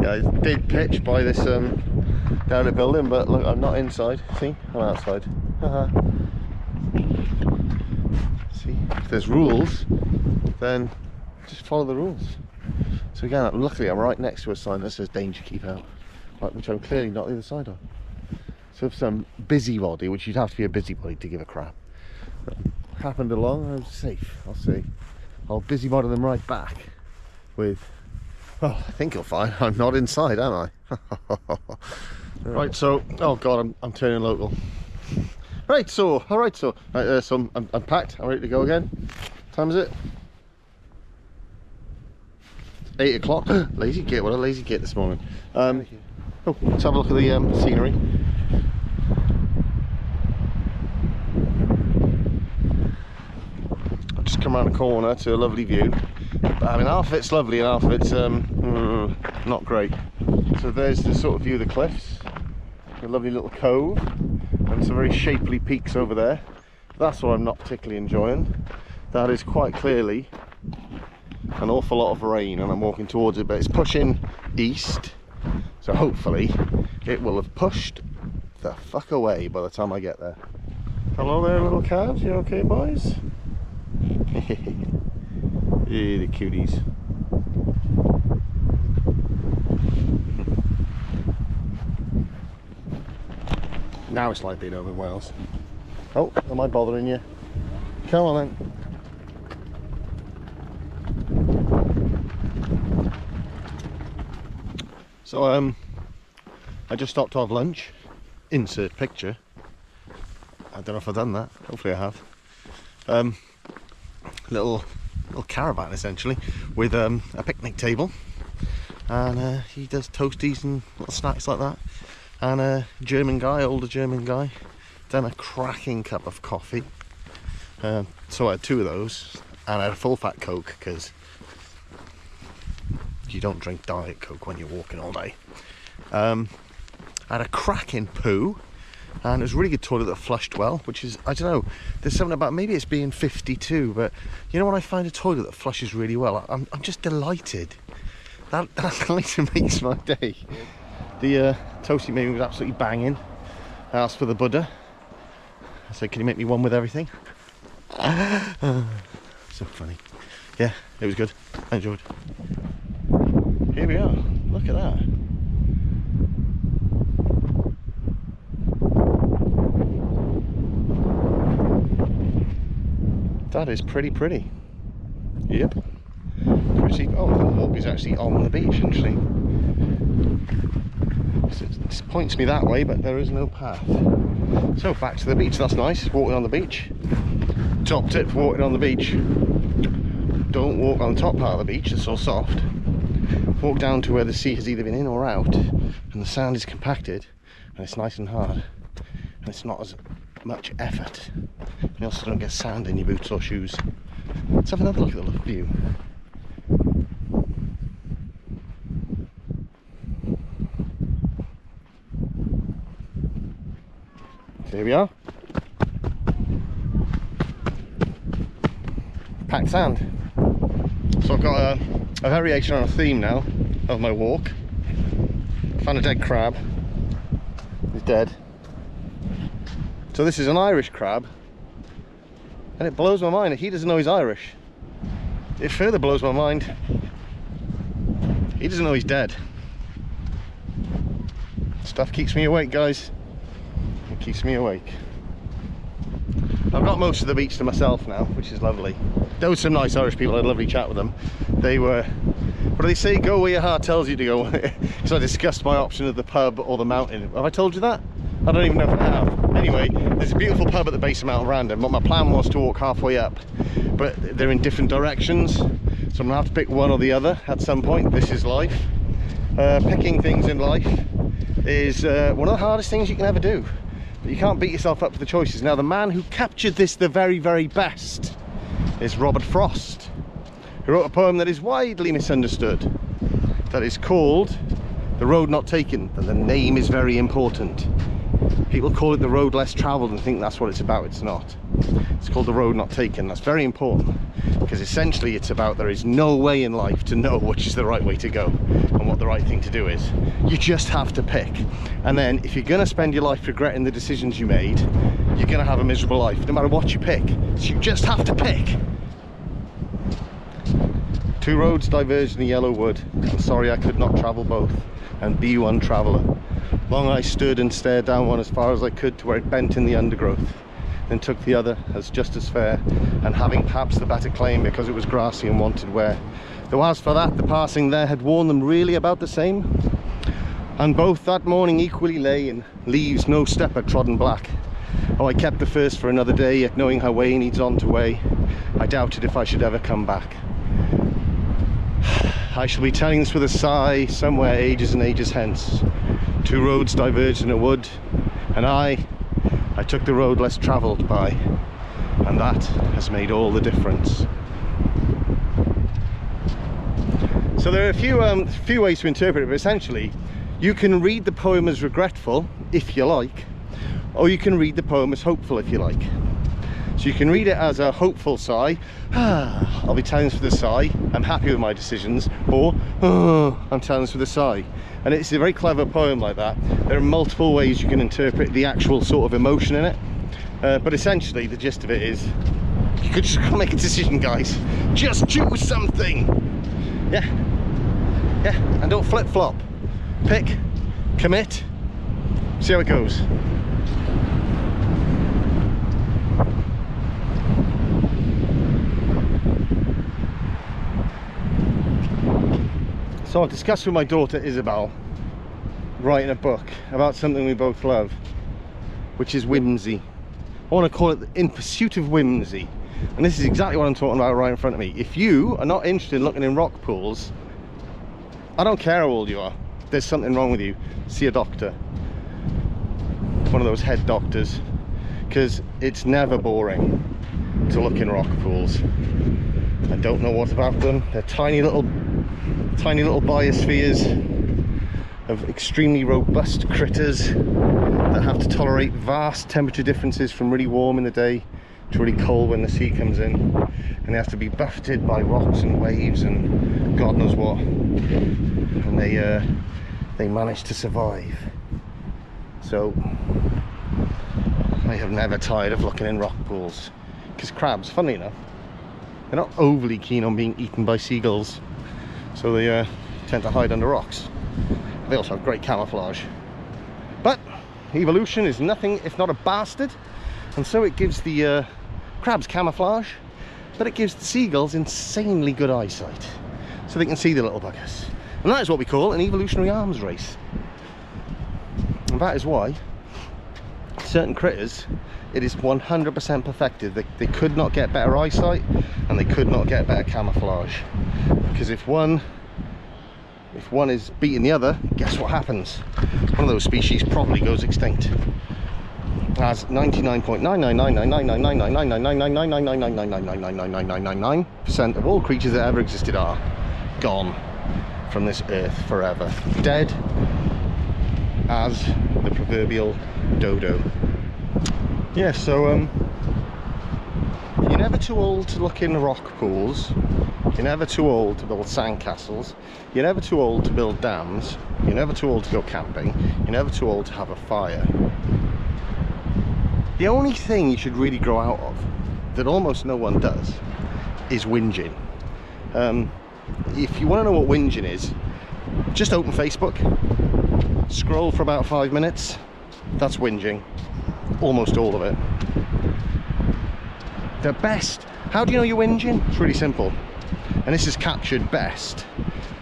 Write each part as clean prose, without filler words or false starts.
guys. Big pitch by this down a building, but look, I'm not inside. See, I'm outside. See, if there's rules, then just follow the rules. So again, luckily I'm right next to a sign that says danger, keep out, which I'm clearly not the other side of. So if some busybody, which you'd have to be a busybody to give a crap, happened along, I'm safe. I'll see. I'll busybody them right back with, well, I think you'll find I'm not inside, am I? Right, so, oh god, I'm turning local. Right, so, alright, so, so I'm packed, I'm ready to go again. What time is it? 8 o'clock. Lazy git, what a lazy git this morning. Oh, let's have a look at the scenery. I've just come around the corner to a lovely view. I mean, half of it's lovely and half of it's not great. So there's the sort of view of the cliffs, a lovely little cove, and some very shapely peaks over there. That's what I'm not particularly enjoying. That is quite clearly an awful lot of rain, and I'm walking towards it, but it's pushing east, so hopefully it will have pushed the fuck away by the time I get there. Hello there, little calves, you okay, boys? Yeah, the cuties. Now it's like being over in Wales. Oh, am I bothering you? Come on then. So I just stopped to have lunch. Insert picture. I don't know if I've done that. Hopefully I have. Little caravan essentially, with a picnic table, and he does toasties and little snacks like that. And a German guy, older German guy, done a cracking cup of coffee. So I had 2 of those, and I had a full fat Coke, because you don't drink Diet Coke when you're walking all day. I had a cracking poo, and it was a really good toilet that flushed well, which is, I don't know, there's something about, maybe it's being 52, but you know when I find a toilet that flushes really well, I'm just delighted. That kind of makes my day. The toasty made me was absolutely banging. I asked for the Buddha. I said, can you make me one with everything? So funny. Yeah, it was good. I enjoyed. Here we are. Look at that. That is pretty. Yep. Pretty. Oh, the walk is actually on the beach, actually. So it points me that way, but there is no path. So back to the beach. That's nice. Walking on the beach. Top tip for walking on the beach: don't walk on the top part of the beach. It's so soft. Walk down to where the sea has either been in or out, and the sand is compacted, and it's nice and hard, and it's not as much effort. You also don't get sand in your boots or shoes. Let's have another look at the view. Here we are. Packed sand. So I've got a variation on a theme now of my walk. Found a dead crab. He's dead. So this is an Irish crab, and it blows my mind that he doesn't know he's Irish. It further blows my mind he doesn't know he's dead. Stuff keeps me awake, guys. It keeps me awake. I've got most of the beach to myself now, which is lovely. There were some nice Irish people. I had a lovely chat with them. They were, what do they say, go where your heart tells you to go. So I discussed my option of the pub or the mountain. Have I told you that? I don't even know if I have. Anyway, there's a beautiful pub at the base of Mount Random, but my plan was to walk halfway up, but they're in different directions, so I'm gonna have to pick one or the other at some point. This is life. Picking things in life is one of the hardest things you can ever do, but you can't beat yourself up for the choices. Now, the man who captured this the very best is Robert Frost, who wrote a poem that is widely misunderstood, that is called The Road Not Taken, and the name is very important. People call it the road less travelled and think that's what it's about. It's not. It's called the road not taken. That's very important, because essentially it's about there is no way in life to know which is the right way to go and what the right thing to do is. You just have to pick. And then if you're going to spend your life regretting the decisions you made, you're going to have a miserable life no matter what you pick. So you just have to pick. Two roads diverged in the yellow wood. I'm sorry I could not travel both and be one traveller. Long I stood and stared down one as far as I could to where it bent in the undergrowth, then took the other as just as fair, and having perhaps the better claim because it was grassy and wanted wear. Though as for that, the passing there had worn them really about the same, and both that morning equally lay in leaves no stepper trodden black. Oh, I kept the first for another day, yet knowing how way needs on to way, I doubted if I should ever come back. I shall be telling this with a sigh somewhere ages and ages hence. Two roads diverged in a wood, and I took the road less travelled by, and that has made all the difference. So there are a few ways to interpret it, but essentially you can read the poem as regretful if you like, or you can read the poem as hopeful if you like. So you can read it as a hopeful sigh, I'll be telling this with a sigh, I'm happy with my decisions, or I'm telling this with a sigh. And it's a very clever poem like that. There are multiple ways you can interpret the actual sort of emotion in it, but essentially the gist of it is you could just make a decision, guys. Just choose something. Yeah, and don't flip-flop. Pick, commit, see how it goes. So I've discussed with my daughter Isabel writing a book about something we both love, which is whimsy. I want to call it In Pursuit of Whimsy, and this is exactly what I'm talking about right in front of me. If you are not interested in looking in rock pools, I don't care how old you are, if there's something wrong with you, see a doctor, one of those head doctors, because it's never boring to look in rock pools. I don't know what about them. They're tiny little biospheres of extremely robust critters that have to tolerate vast temperature differences from really warm in the day to really cold when the sea comes in, and they have to be buffeted by rocks and waves and God knows what, and they manage to survive. So I have never tired of looking in rock pools, because crabs, funnily enough, they're not overly keen on being eaten by seagulls, so they tend to hide under rocks. They also have great camouflage. But evolution is nothing if not a bastard, and so it gives the crabs camouflage, but it gives the seagulls insanely good eyesight, so they can see the little buggers. And that is what we call an evolutionary arms race. And that is why certain critters, it is 100% perfected. They could not get better eyesight, and they could not get better camouflage, because if one is beating the other, guess what happens? One of those species probably goes extinct, as 99.9999999999999999999% of all creatures that ever existed are gone from this earth forever, dead as the proverbial dodo. Yeah, so you're never too old to look in rock pools, you're never too old to build sandcastles, you're never too old to build dams, you're never too old to go camping, you're never too old to have a fire. The only thing you should really grow out of, that almost no one does, is whinging. If you want to know what whinging is, just open Facebook, scroll for about 5 minutes, that's whinging. Almost all of it. The best, how do you know you're whinging? It's really simple, and this is captured best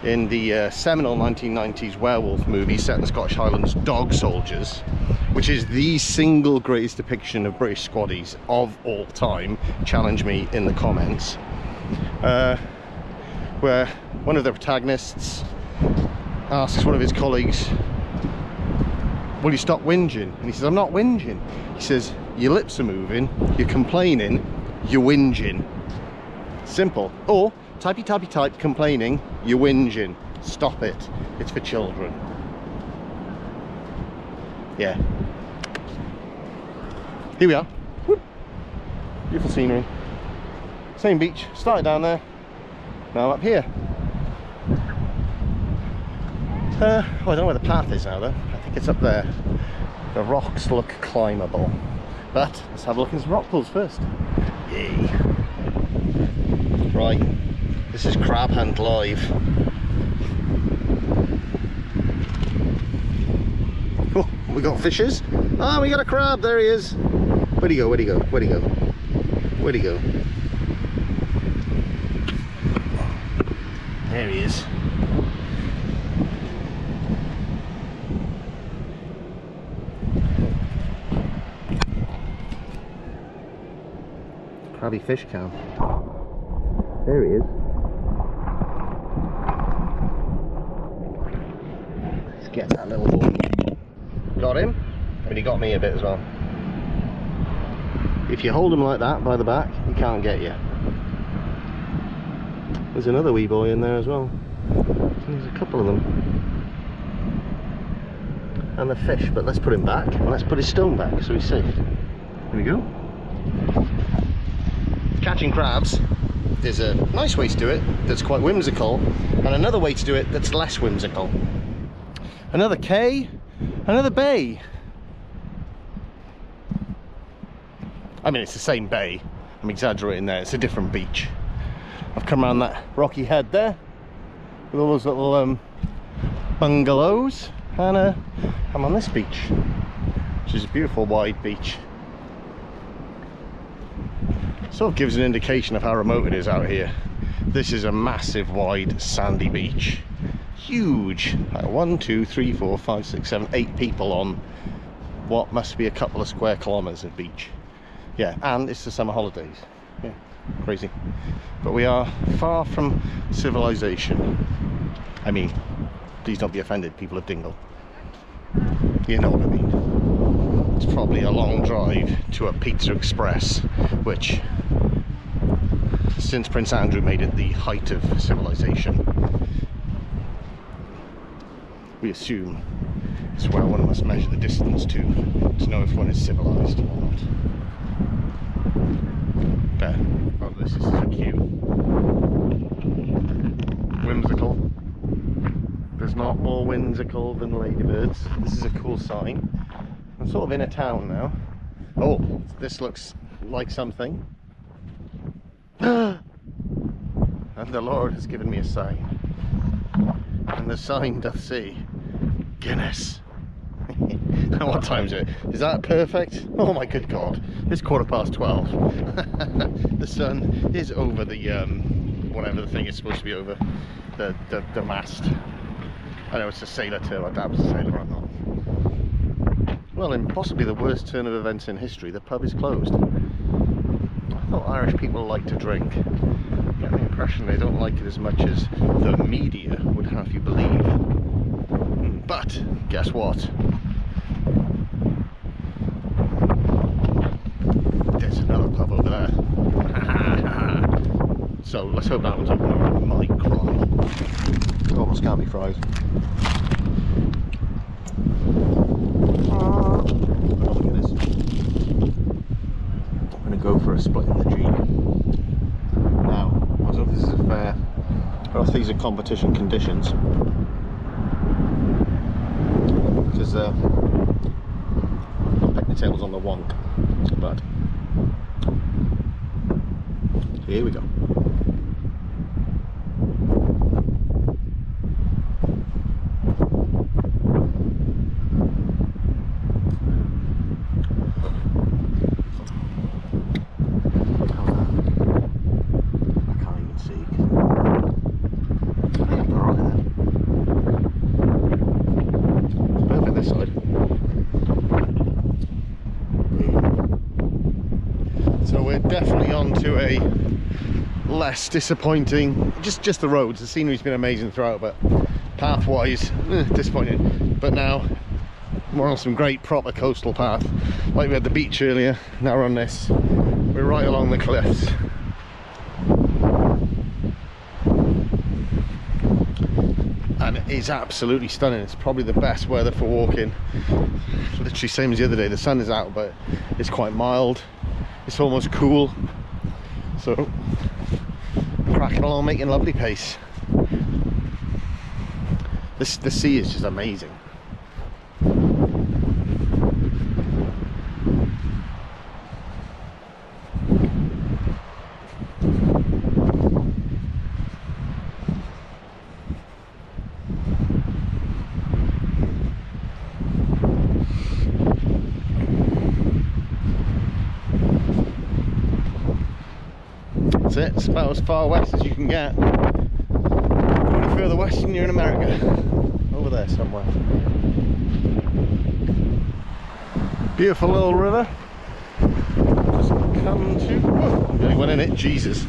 in the seminal 1990s werewolf movie set in the Scottish Highlands, Dog Soldiers, which is the single greatest depiction of British squaddies of all time. Challenge me in the comments. Where one of the protagonists asks one of his colleagues, will you stop whinging? And he says, I'm not whinging. He says, your lips are moving, you're complaining, you're whinging. Simple. Or typey typey type, complaining, you're whinging. Stop it. It's for children. Yeah. Here we are. Whoop. Beautiful scenery. Same beach. Started down there. Now up here. Well, I don't know where the path is now though. I think it's up there. The rocks look climbable. But let's have a look at some rock pools first. Yay. Right. This is Crab Hunt Live. Oh, we got fishes. Ah, we got a crab. There he is. Where'd he go? Where'd he go? Where'd he go? Where'd he go? There he is. Crabby fish cam. There he is. Let's get that little boy. Got him. I mean, he got me a bit as well. If you hold him like that by the back, he can't get you. There's another wee boy in there as well. There's a couple of them. And the fish, but let's put him back. Well, let's put his stone back so he's safe. There we go. Catching crabs, there's a nice way to do it that's quite whimsical, and another way to do it that's less whimsical. Another K, another bay. I mean, it's the same bay. I'm exaggerating there, it's a different beach. I've come around that rocky head there with all those little bungalows, and I'm on this beach, which is a beautiful wide beach. Sort of gives an indication of how remote it is out here. This is a massive wide sandy beach, huge, like 1, 2, 3, 4, 5, 6, 7, 8 people on what must be a couple of square kilometers of beach. Yeah, and it's the summer holidays. Yeah, crazy. But we are far from civilization. I mean, please don't be offended, people of Dingle. You know what I mean. It's probably a long drive to a Pizza Express, which, since Prince Andrew made it the height of civilization, we assume it's where one must measure the distance to know if one is civilized or not. There. Oh, this is so cute. Whimsical. There's not more whimsical than ladybirds. This is a cool sign. I'm sort of in a town now. Oh, this looks like something. And the Lord has given me a sign. And the sign doth say, Guinness. And what time is it? Is that perfect? Oh my good God. It's 12:15. The sun is over the, whatever the thing is supposed to be over. The mast. I know it's a sailor too. My dad was a sailor, I'm not. Well, in possibly the worst turn of events in history, the pub is closed. I thought Irish people like to drink. I get the impression they don't like it as much as the media would have you believe. But, guess what? There's another pub over there. So, let's hope that one's open or it might cry. It almost can't be fried. Look at this. I'm going to go for a split in the G. Now, I don't know if this is fair, or if these are competition conditions. Because I'm pecking the tables on the wonk. But here we go. Definitely on to a less disappointing, just the roads. The scenery's been amazing throughout, but path-wise, disappointing. But now we're on some great proper coastal path. Like we had the beach earlier, now we're on this. We're right along the cliffs. And is absolutely stunning. It's probably the best weather for walking. Literally same as the other day. The sun is out, but it's quite mild. It's almost cool. So cracking along, making lovely pace. The sea is just amazing. That's it. It's about as far west as you can get. Go any further west and you're in America. Over there somewhere. Beautiful little river. Just come to. Whoa, nearly went in it. Jesus.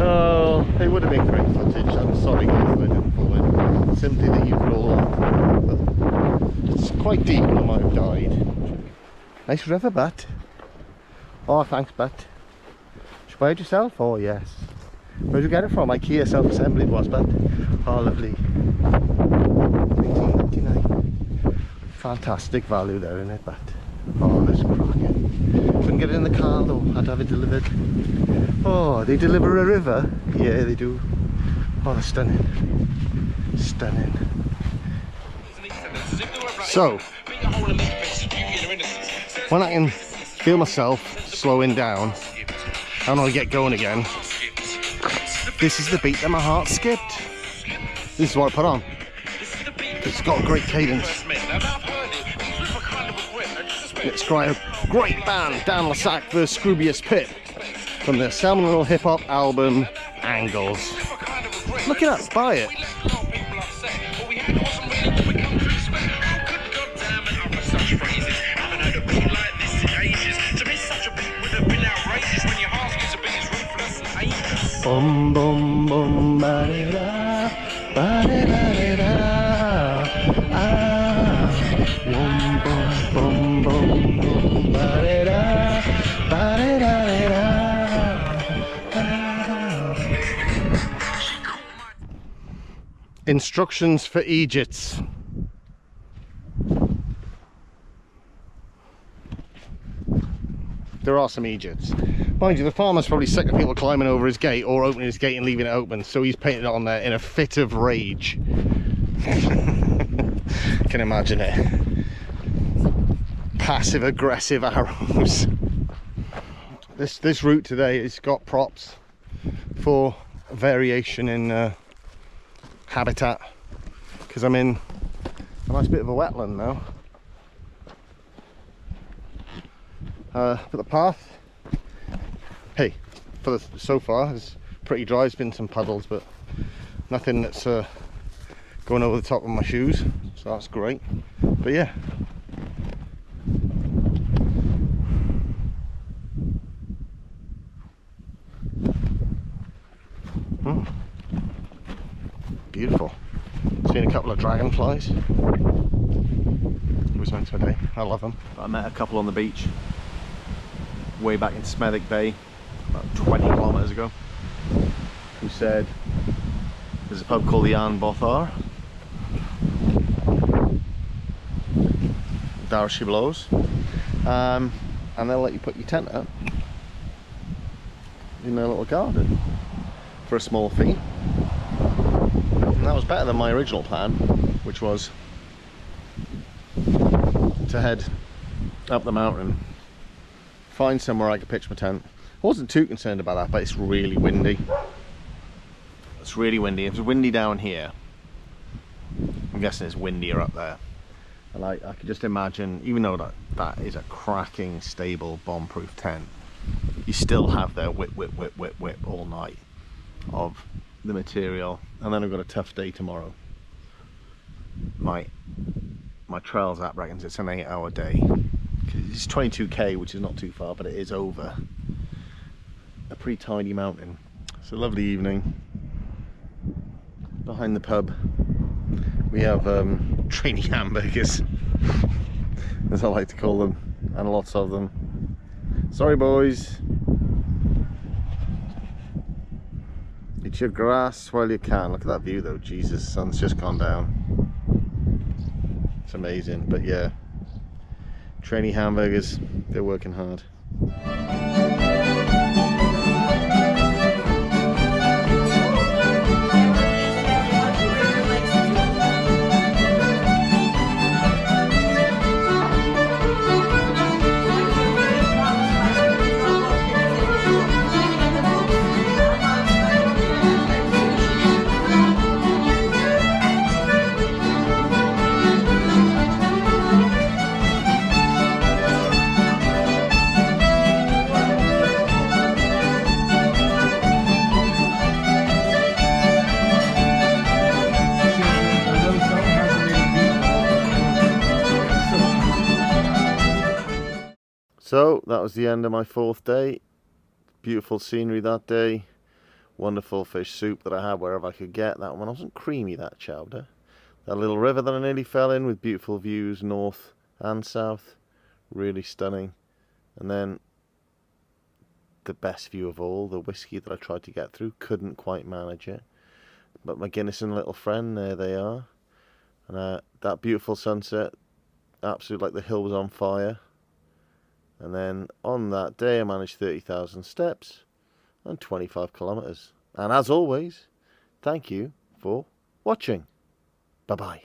Oh, it would have been great footage. I'm sorry guys that I didn't fall in. Simply that you could all laugh. It's quite deep and I might have died. Nice river, Bat. Oh, thanks, Bat. You bought it yourself? Oh, yes. Where'd you get it from? IKEA self-assembly it was, Bat. Oh, lovely. 1999. Fantastic value there, isn't it, Bat? Oh, that's cracking. Couldn't get it in the car though. I'd have it delivered. Oh, they deliver a river? Yeah, they do. Oh, that's stunning. Stunning. So, when I can feel myself slowing down and I get going again, this is the beat that my heart skipped. This is what I put on. It's got a great cadence. It's got a great band, Dan Lasac vs Scroobius Pip, from their seminal hip hop album Angles. Look it up, buy it. Bum bum bum ba da da ba da da da ah bum bum bum bum ba da da ba da da da. Instructions for Egypts. There are some Egypts. Mind you, the farmer's probably sick of people climbing over his gate or opening his gate and leaving it open, so he's painted it on there in a fit of rage. Can imagine it. Passive aggressive arrows. This route today has got props for variation in habitat, because I'm in a nice bit of a wetland now. But the path, hey, so far is pretty dry. There's been some puddles, but nothing that's going over the top of my shoes, so that's great. But yeah, beautiful. Seen a couple of dragonflies. It was meant today. I love them. I met a couple on the beach way back in Smethwick Bay about 20 kilometers ago, who said there's a pub called the Ann Bothar. There she blows. And they'll let you put your tent up in their little garden for a small fee. And that was better than my original plan, which was to head up the mountain, find somewhere I could pitch my tent. I wasn't too concerned about that, but it's really windy. It's really windy. It was windy down here. I'm guessing it's windier up there. And I could just imagine, even though that is a cracking, stable, bomb-proof tent, you still have their whip all night of the material. And then I've got a tough day tomorrow. My Trails app reckons it's an 8-hour day. It's 22k, which is not too far, but it is over a pretty tiny mountain. It's a lovely evening. Behind the pub we have trainee hamburgers, as I like to call them, and lots of them. Sorry boys. Eat your grass while you can. Look at that view though, Jesus, sun's just gone down. It's amazing, but yeah. Trainee hamburgers, they're working hard. So that was the end of my 4th day. Beautiful scenery that day. Wonderful fish soup that I had wherever I could get. That one wasn't creamy, that chowder. That little river that I nearly fell in with beautiful views north and south. Really stunning. And then the best view of all, the whiskey that I tried to get through. Couldn't quite manage it. But my Guinness and little friend, there they are. And that beautiful sunset. Absolutely like the hill was on fire. And then on that day I managed 30,000 steps and 25 kilometers. And as always, thank you for watching. Bye bye.